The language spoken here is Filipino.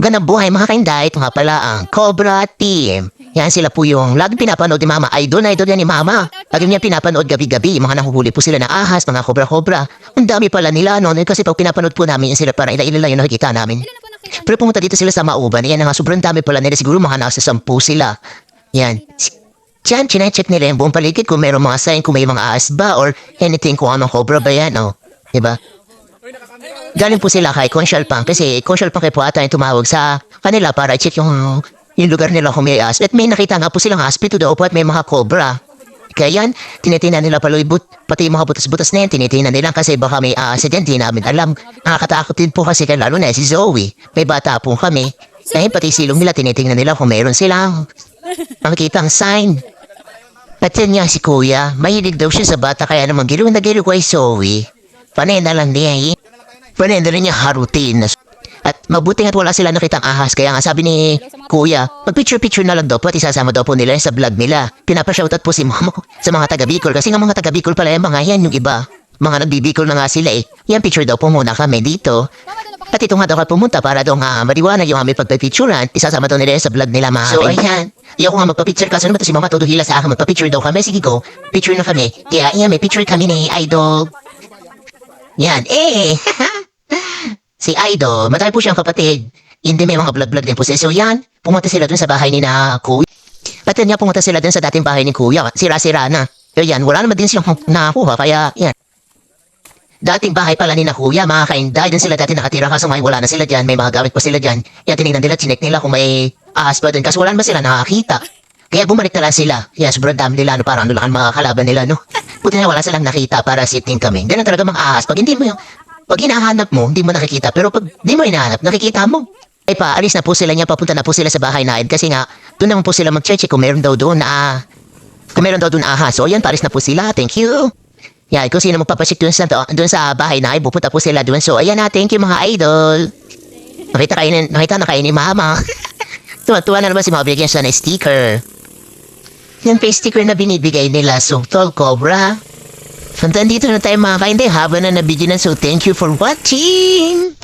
Magandang buhay mga kainday, ito nga pala ang Cobra Team. Yan sila po yung laging pinapanood ni Mama. Idol na idol yan ni Mama. Lagi niya pinapanood gabi-gabi. Mga nahuhuli po sila ng ahas, mga kobra-kobra. Ang dami pala nila, no? Kasi pag pinapanood po namin yan sila, parang ila-ila lang yung nakikita namin. Pero pumunta dito sila sa Mauban. Yan nga, sobrang dami pala nila. Siguro mga nasa 10 sila. Yan. Diyan, chinecheck nila yung buong paligid kung mayroong mga sign, kung may mga ahas ba, or anything kung anong cobra ba yan, oh. Diba? Galing po sila kay Conchal Pang kasi Conchal Pang kay po ata yung tumawag sa kanila para i-check yung lugar nila kung may ahas. At may nakita nga po silang hospital daw po at may mga cobra. Kaya yan, tinitingnan nila pati yung mga butas-butas na yan, tinitingnan nila kasi baka may ahas yan, di namin alam. Nakakatakot din po kasi lalo na si Zoe. May bata po kami. Dahil pati silong nila, tinitingnan nila kung mayroon silang makikita ang sign. At yan nga si Kuya, mahilig daw siya sa bata kaya naman giliw na giliw kay Zoe. Panay na lang niya eh. Panay na rin niya harutin. At mabuti nga't wala sila nakitang ahas. Kaya nga sabi ni Kuya, mag-picture-picture na lang daw po at isasama daw po nila sa vlog nila. Pinapa-shoutout po si Mama sa mga taga-Bicol. Kasi nga mga taga-Bicol pala yung mga yan yung iba. Mga nagbibicol na nga sila eh. Yan picture daw po muna kami dito. At ito nga daw ka pumunta para daw nga mariwanag yung aming pagpapicturean. Isasama daw nila sa vlog nila mga so ayan. Ayoko nga magpa-picture kasi naman to si Mama todo hila sa akin. Magpa-picture daw kami. Sige go. Picture na kami. Kaya yan may picture kami ni Idol. Yan, si Idol, matay po siyang kapatid. Hindi may mga vlog-vlog din po siya. So yan, pumunta sila dun sa bahay ni na Kuya. At yan pumunta sila dun sa dating bahay ni Kuya. Sira-sira na. Pero yan, wala naman din silang nakakuha. Kaya yan. Dating bahay pala ni na Kuya, mga kainday. Dun sila dati nakatira kaso ngayon wala na sila dyan. May mga gamit pa sila dyan. Yan, tinignan nila, chinek nila kung may ahas pa dun. Kasi wala naman sila nakakita. Kaya bumalik na lang sila. Yan, sobrang dami nila. No, parang ano lang ang mga kalaban nila, no? Buti na wala silang nakita para sitting kami. Ganun talaga mga ahas. Pag hindi mo yung, pag hinahanap mo, hindi mo nakikita. Pero pag hindi mo hinahanap, nakikita mo. Ay pa, alis na po sila niya, papunta na po sila sa bahay na kasi nga, doon naman po sila mag-check kung meron daw doon na, kung meron daw doon ahas. So yan, paris na po sila. Thank you. Yan, kung sino magpapacheck doon sa bahay na pupunta po sila doon. So ayan na, thank you mga idol. Nakita na kayo ni Mama. Tuwa na naman si mabigyan siya ng sticker. Yan pa sticker na binibigay nila. So, tol, Cobra. Hanggang dito na tayo mga kainday. Haba na nabigyan na. So, thank you for watching.